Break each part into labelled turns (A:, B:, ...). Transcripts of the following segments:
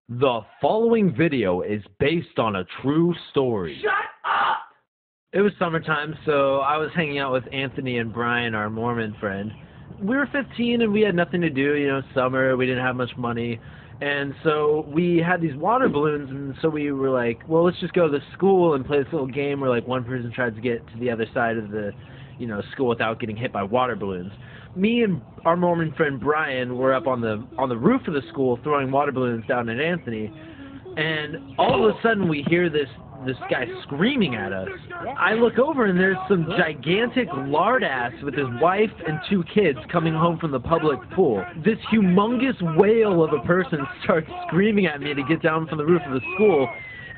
A: The following video is based on a true story.
B: Shut up!
A: It was summertime, so I was hanging out with Anthony and Brian, our Mormon friend. We were 15 and we had nothing to do, summer, we didn't have much money. And so we had these water balloons, and so we were like, well, let's just go to the school and play this little game where like one person tries to get to the other side of the, school without getting hit by water balloons. Me and our Mormon friend Brian were up on the roof of the school throwing water balloons down at Anthony, and all of a sudden we hear this guy screaming at us. I look over and there's some gigantic lard ass with his wife and 2 kids coming home from the public pool. This humongous whale of a person starts screaming at me to get down from the roof of the school.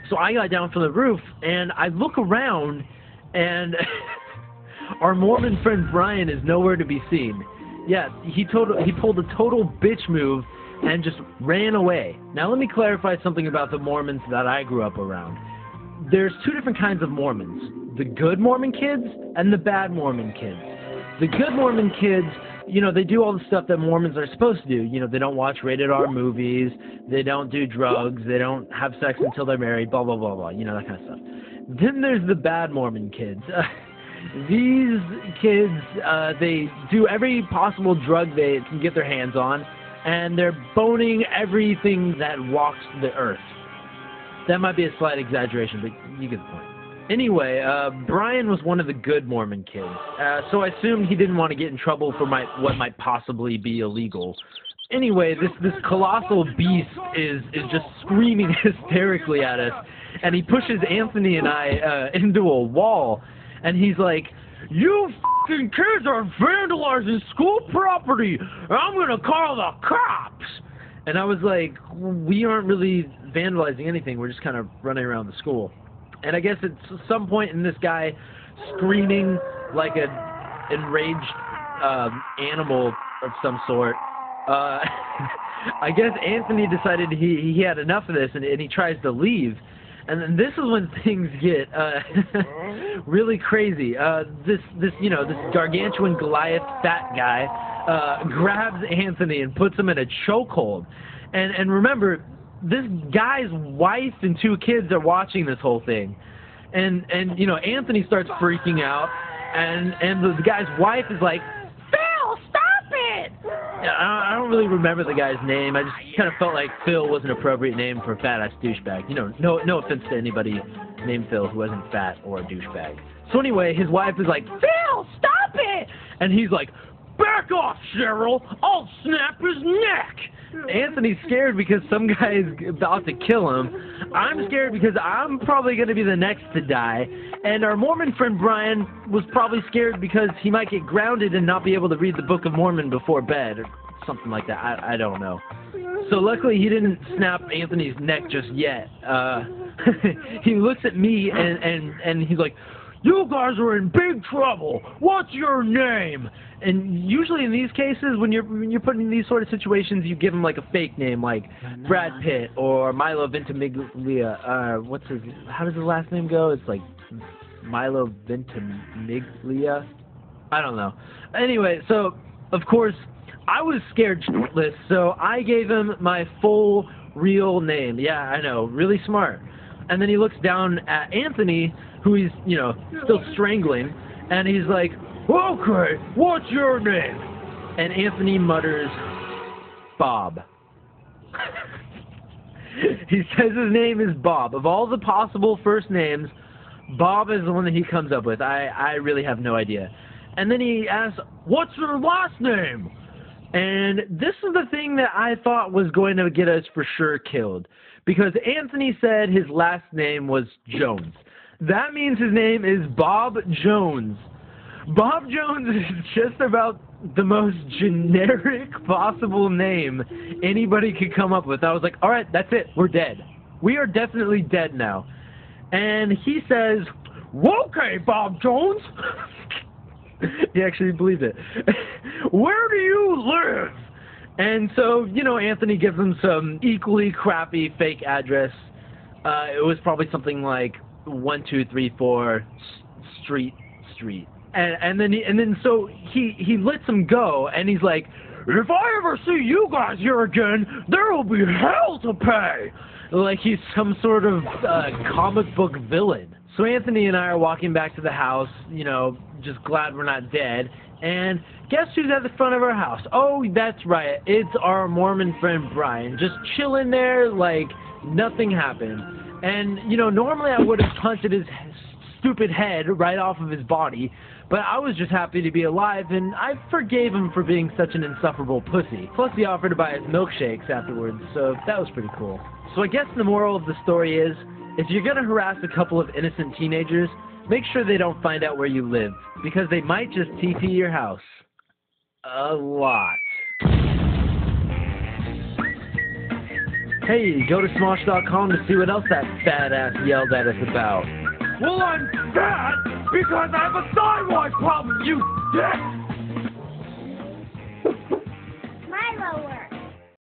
A: So I got down from the roof and I look around and our Mormon friend Brian is nowhere to be seen. Yeah, he pulled a total bitch move and just ran away. Now let me clarify something about the Mormons that I grew up around. There's 2 different kinds of Mormons. The good Mormon kids and the bad Mormon kids. The good Mormon kids, they do all the stuff that Mormons are supposed to do. They don't watch rated R movies, they don't do drugs, they don't have sex until they're married, blah, blah, blah, blah, that kind of stuff. Then there's the bad Mormon kids. These kids, they do every possible drug they can get their hands on, and they're boning everything that walks the earth. That might be a slight exaggeration, but you get the point. Anyway, Brian was one of the good Mormon kids, so I assumed he didn't want to get in trouble for what might possibly be illegal. Anyway, this colossal beast is just screaming hysterically at us, and he pushes Anthony and I into a wall, and he's like, "You f***ing kids are vandalizing school property! I'm gonna call the cops!" And I was like, we aren't really vandalizing anything. We're just kind of running around the school. And I guess at some point in this guy screaming like an enraged animal of some sort, I guess Anthony decided he had enough of this, and he tries to leave. And then this is when things get really crazy. This gargantuan Goliath fat guy grabs Anthony and puts him in a chokehold. And remember, this guy's wife and 2 kids are watching this whole thing. And Anthony starts freaking out, and the guy's wife is like, "Phil, stop it!" I don't really remember the guy's name. I just kind of felt like Phil was an appropriate name for a fat-ass douchebag. No offense to anybody named Phil who wasn't fat or a douchebag. So anyway, his wife is like, "Phil, stop it!" And he's like, "Back off, Cheryl! I'll snap his neck!" Anthony's scared because some guy is about to kill him. I'm scared because I'm probably going to be the next to die. And our Mormon friend Brian was probably scared because he might get grounded and not be able to read the Book of Mormon before bed or something like that. I don't know. So luckily he didn't snap Anthony's neck just yet. He looks at me and he's like, "You guys are in big trouble. What's your name?" And usually in these cases, when you're put in these sort of situations, you give them like a fake name, like Brad Pitt or Milo Ventimiglia. How does his last name go? It's like Milo Ventimiglia. I don't know. Anyway, so of course I was scared shitless, so I gave him my full real name. Yeah, I know, really smart. And then he looks down at Anthony, who he's, still strangling, and he's like, "Okay, what's your name?" And Anthony mutters, "Bob." He says his name is Bob. Of all the possible first names, Bob is the one that he comes up with. I really have no idea. And then he asks, "What's your last name?" And this is the thing that I thought was going to get us for sure killed, because Anthony said his last name was Jones. That means his name is Bob Jones. Bob Jones is just about the most generic possible name anybody could come up with. I was like, all right, that's it. We're dead. We are definitely dead now. And he says, "Okay, Bob Jones." He actually believed it. "Where do you live?" And so, Anthony gives him some equally crappy fake address. It was probably something like 1234 Street. And then so he lets him go, and he's like, "If I ever see you guys here again, there will be hell to pay." Like he's some sort of comic book villain. So Anthony and I are walking back to the house, you know, just glad we're not dead. And guess who's at the front of our house? Oh, that's right. It's our Mormon friend Brian, just chilling there like nothing happened. And, you know, normally I would have punted his stupid head right off of his body, but I was just happy to be alive, and I forgave him for being such an insufferable pussy. Plus, he offered to buy us milkshakes afterwards, so that was pretty cool. So I guess the moral of the story is, if you're gonna harass a couple of innocent teenagers, make sure they don't find out where you live, because they might just TP your house. A lot. Hey, go to Smosh.com to see what else that fat ass yelled at us about. Well, I'm fat because I have a thyroid problem, you dick!